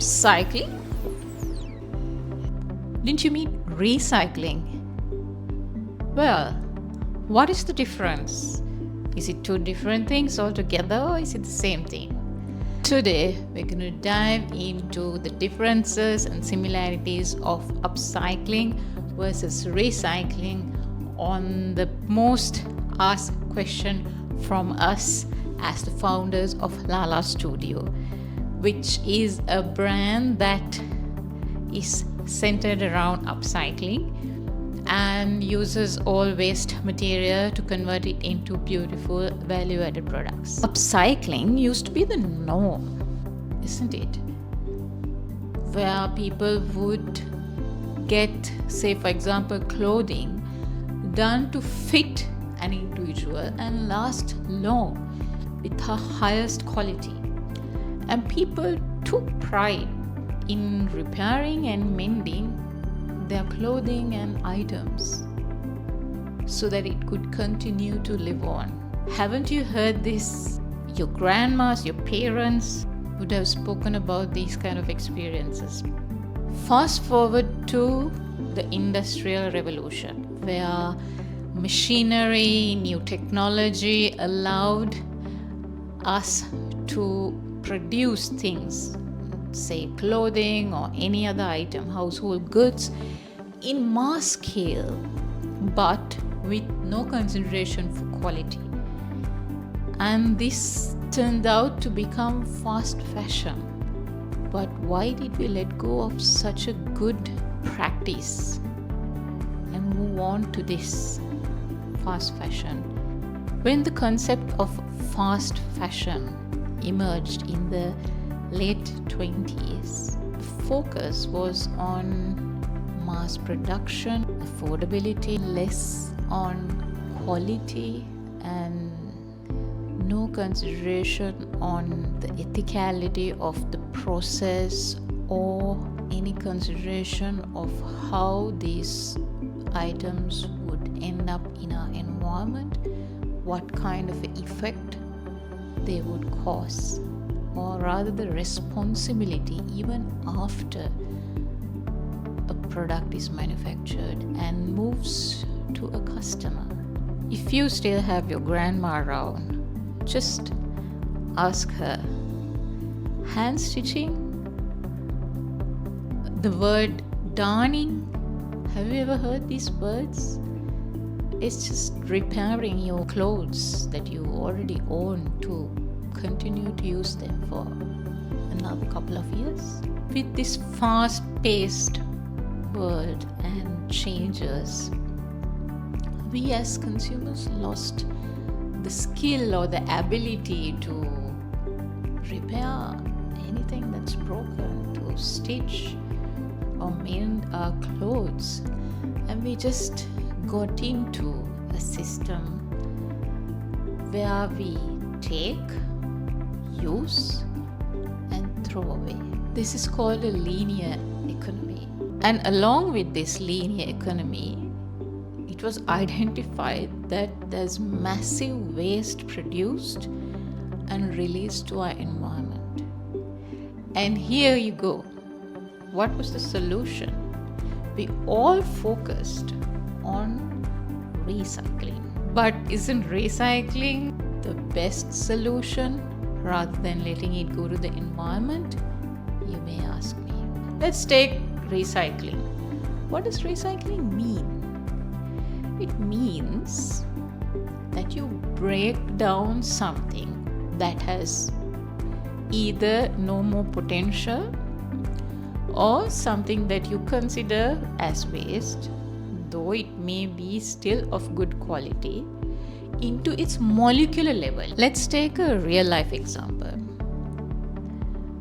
Upcycling? Didn't you mean recycling? Well, what is the difference? Is it two different things altogether, or is it the same thing? Today, we're going to dive into the differences and similarities of upcycling versus recycling on the most asked question from us as the founders of Lala Studio, which is a brand that is centered around upcycling and uses all waste material to convert it into beautiful value-added products. Upcycling used to be the norm, isn't it? Where people would get, say for example, clothing done to fit an individual and last long with the highest quality. And people took pride in repairing and mending their clothing and items so that it could continue to live on. Haven't you heard this? Your grandmas, your parents would have spoken about these kind of experiences. Fast forward to the Industrial Revolution, where machinery, new technology allowed us to produce things, say clothing or any other item, household goods, in mass scale, but with no consideration for quality. And this turned out to become fast fashion. But why did we let go of such a good practice and move on to this fast fashion? When the concept of fast fashion emerged in the late 20s, the focus was on mass production, affordability, less on quality, and no consideration on the ethicality of the process or any consideration of how these items would end up in our environment, what kind of effect they would cause, or rather the responsibility even after a product is manufactured and moves to a customer. If you still have your grandma around, just ask her. Hand stitching, the word darning, have you ever heard these words? It's just repairing your clothes that you already own to continue to use them for another couple of years. With this fast-paced world and changes, we as consumers lost the skill or the ability to repair anything that's broken, to stitch or mend our clothes, and we just got into a system where we take, use and throw away. This is called a linear economy. And along with this linear economy, it was identified that there's massive waste produced and released to our environment. And here you go. What was the solution? We all focused on recycling. But isn't recycling the best solution rather than letting it go to the environment? You may ask me. Let's take recycling. What does recycling mean? It means that you break down something that has either no more potential or something that you consider as waste, though it may be still of good quality, into its molecular level. Let's take a real life example.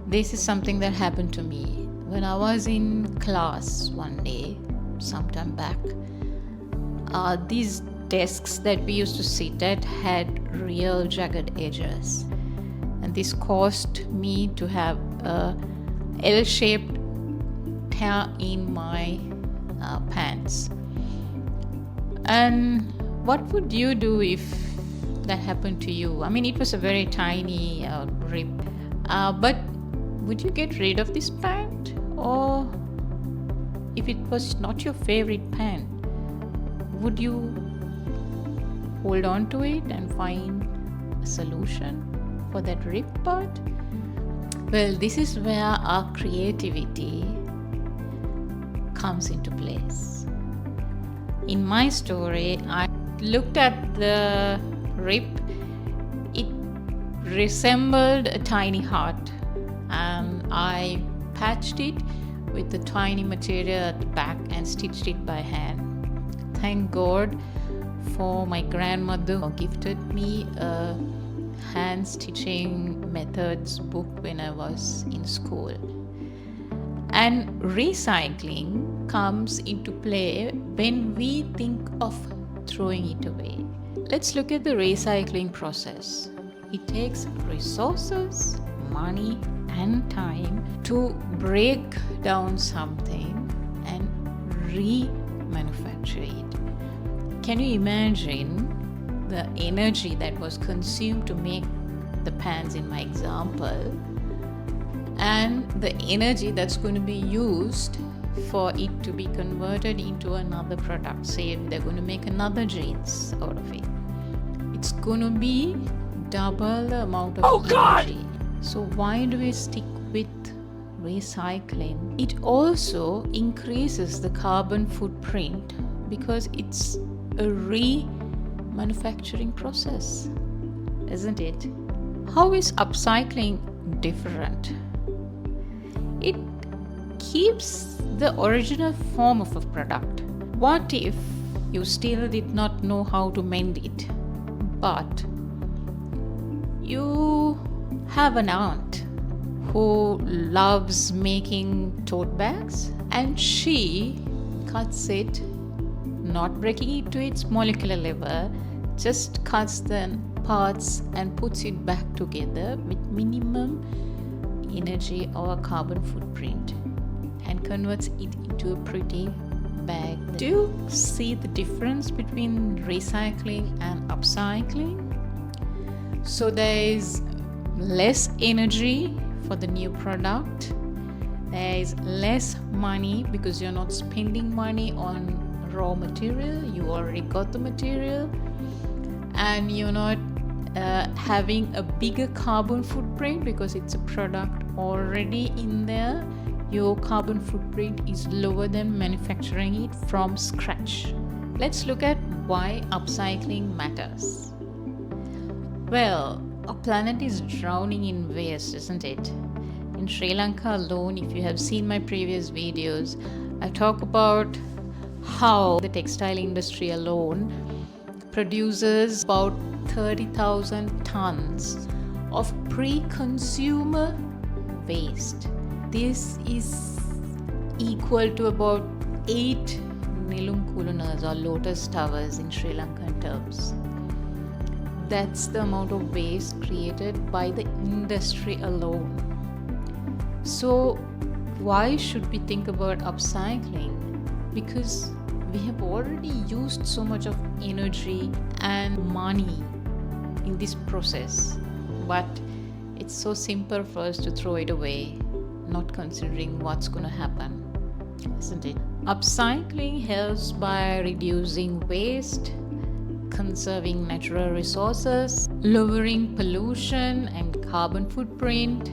This is something that happened to me when I was in class one day, sometime back. These desks that we used to sit at had real jagged edges, and this caused me to have a L-shaped tear in my pants. And what would you do if that happened to you? I mean, it was a very tiny rip, but would you get rid of this pant? Or if it was not your favorite pant, would you hold on to it and find a solution for that ripped part? Well, this is where our creativity comes into place. In my story, I looked at the rip. It resembled a tiny heart, and I patched it with the tiny material at the back and stitched it by hand. Thank God for my grandmother who gifted me a hand stitching methods book when I was in school. And recycling comes into play when we think of throwing it away. Let's look at the recycling process. It takes resources, money, and time to break down something and remanufacture it. Can you imagine the energy that was consumed to make the pans in my example, and the energy that's going to be used for it to be converted into another product? Say if they're going to make another jeans out of it, it's going to be double the amount of energy. So why do we stick with recycling? It also increases the carbon footprint because it's a remanufacturing process, isn't it? How is upcycling different? It keeps the original form of a product. What if you still did not know how to mend it, but you have an aunt who loves making tote bags, and she cuts it, not breaking it to its molecular level, just cuts the parts and puts it back together with minimum energy or carbon footprint and converts it into a pretty bag. Do you see the difference between recycling and upcycling? So there is less energy for the new product. There is less money because you're not spending money on raw material. You already got the material, and you're not having a bigger carbon footprint because it's a product already in there. Your carbon footprint is lower than manufacturing it from scratch. Let's look at why upcycling matters. Well, our planet is drowning in waste, isn't it? In Sri Lanka alone, if you have seen my previous videos, I talk about how the textile industry alone produces about 30,000 tons of pre-consumer waste. This is equal to about 8 Nilum Kulunas or lotus towers in Sri Lankan terms. That's the amount of waste created by the industry alone. So why should we think about upcycling? Because we have already used so much of energy and money in this process, but it's so simple for us to throw it away, not considering what's going to happen, isn't it? Upcycling helps by reducing waste, conserving natural resources, lowering pollution and carbon footprint,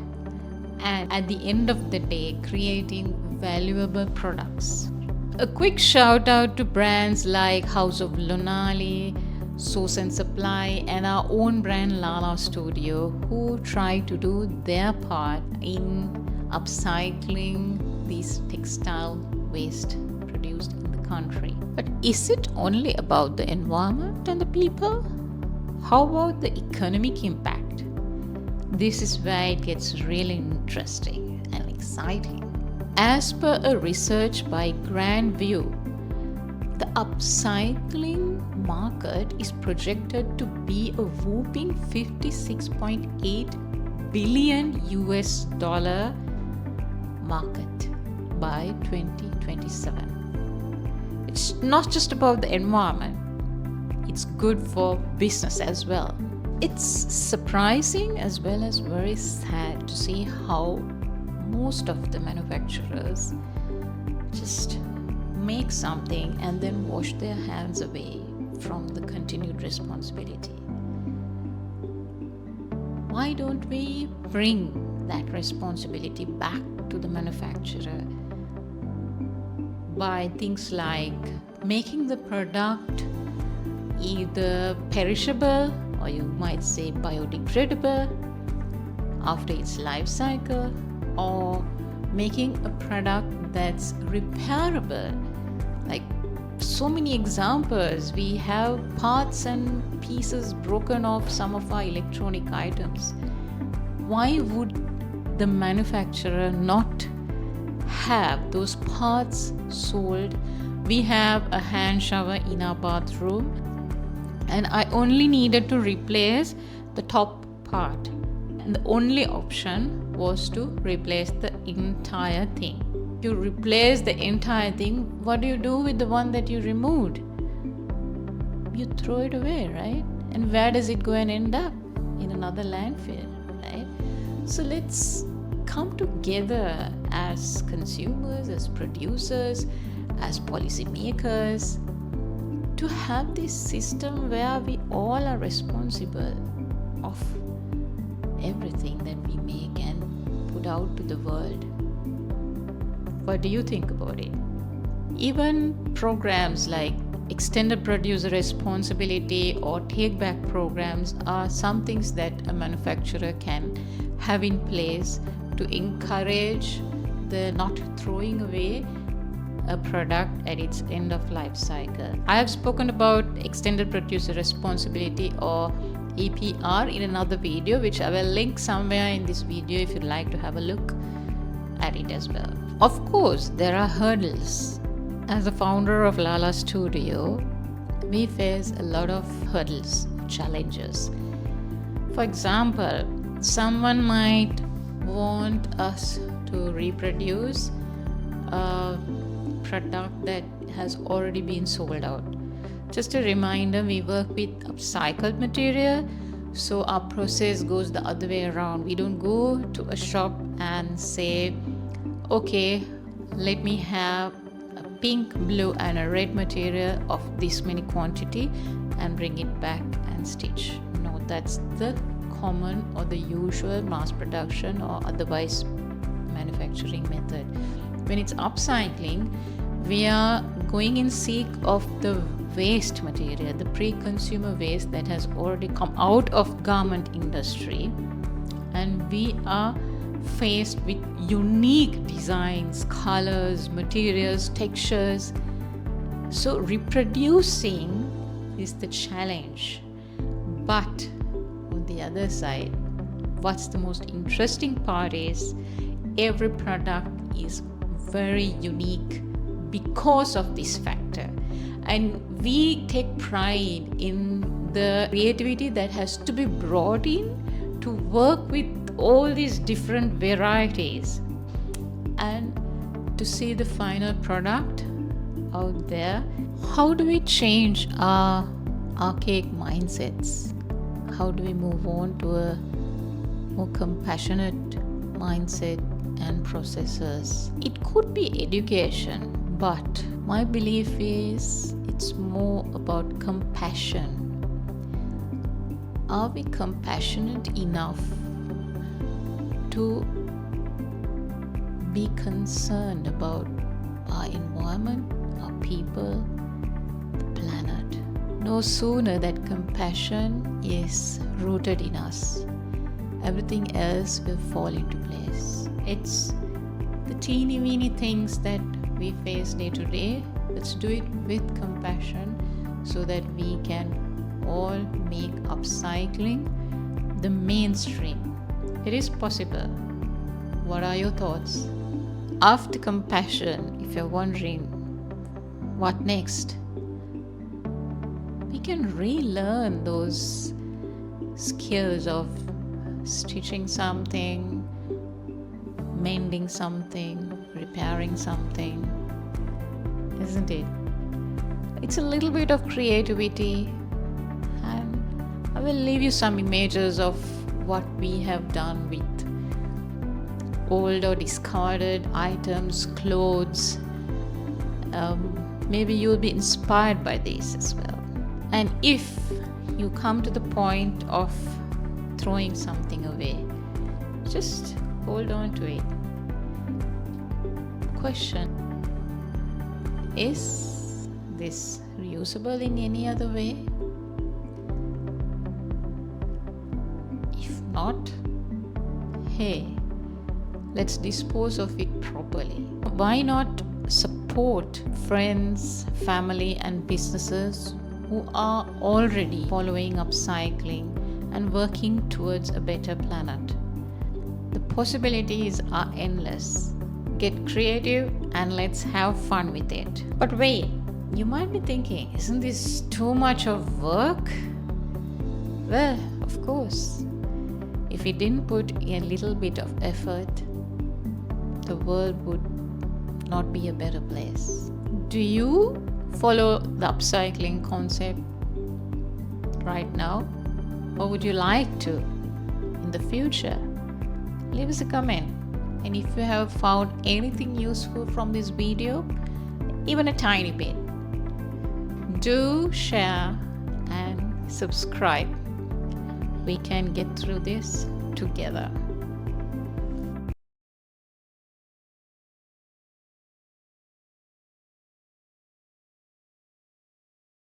and at the end of the day, creating valuable products. A quick shout out to brands like House of Lonali, Source and Supply, and our own brand Lala Studio, who try to do their part in upcycling these textile waste produced in the country. But is it only about the environment and the people? How about the economic impact? This is where it gets really interesting and exciting. As per a research by Grand View, the upcycling market is projected to be a whopping $56.8 billion market by 2027. It's not just about the environment, it's good for business as well. It's surprising as well as very sad to see how most of the manufacturers just make something and then wash their hands away from the continued responsibility. Why don't we bring that responsibility back to the manufacturer by things like making the product either perishable, or you might say biodegradable after its life cycle, or making a product that's repairable. Like so many examples, we have parts and pieces broken off some of our electronic items. Why would the manufacturer not have those parts sold? We have a hand shower in our bathroom, and I only needed to replace the top part, and the only option was to replace the entire thing. You replace the entire thing, what do you do with the one that you removed? You throw it away, right? And where does it go and end up? In another landfill, right? So let's come together as consumers, as producers, as policymakers, to have this system where we all are responsible of everything that we make and put out to the world. What do you think about it? Even programs like extended producer responsibility or take back programs are some things that a manufacturer can have in place to encourage the not throwing away a product at its end of life cycle. I have spoken about extended producer responsibility or EPR in another video, which I will link somewhere in this video if you'd like to have a look at it as well. Of course, there are hurdles. As the founder of Lala Studio, we face a lot of hurdles, challenges. For example, someone might want us to reproduce a product that has already been sold out. Just a reminder, we work with upcycled material, so our process goes the other way around. We don't go to a shop and say, okay, let me have a pink, blue and a red material of this many quantity and bring it back and stitch. No, that's the common or the usual mass production or otherwise manufacturing method. When it's upcycling, we are going in seek of the waste material, the pre-consumer waste that has already come out of garment industry, and we are faced with unique designs, colors, materials, textures. So reproducing is the challenge. But on the other side, what's the most interesting part is every product is very unique because of this factor, and we take pride in the creativity that has to be brought in to work with all these different varieties and to see the final product out there. How do we change our archaic mindsets? How do we move on to a more compassionate mindset and processes? It could be education, but my belief is it's more about compassion. Are we compassionate enough to be concerned about our environment, our people, the planet? No sooner that compassion is rooted in us, everything else will fall into place. It's the teeny weeny things that we face day to day. Let's do it with compassion so that we can all make upcycling the mainstream. It is possible. What are your thoughts? After compassion, if you're wondering what next, we can relearn those skills of stitching something, mending something, repairing something, isn't it? It's a little bit of creativity, and I will leave you some images of what we have done with old or discarded items, clothes. Maybe you'll be inspired by this as well. And if you come to the point of throwing something away, just hold on to it. Question: is this reusable in any other way? If not, hey, let's dispose of it properly. Why not support friends, family, and businesses who are already following upcycling and working towards a better planet? The possibilities are endless. Get creative and let's have fun with it. But wait, you might be thinking, isn't this too much of work? Well, of course. If we didn't put a little bit of effort, the world would not be a better place. Do you follow the upcycling concept right now? Or would you like to in the future? Leave us a comment. And if you have found anything useful from this video, even a tiny bit, do share and subscribe. We can get through this together.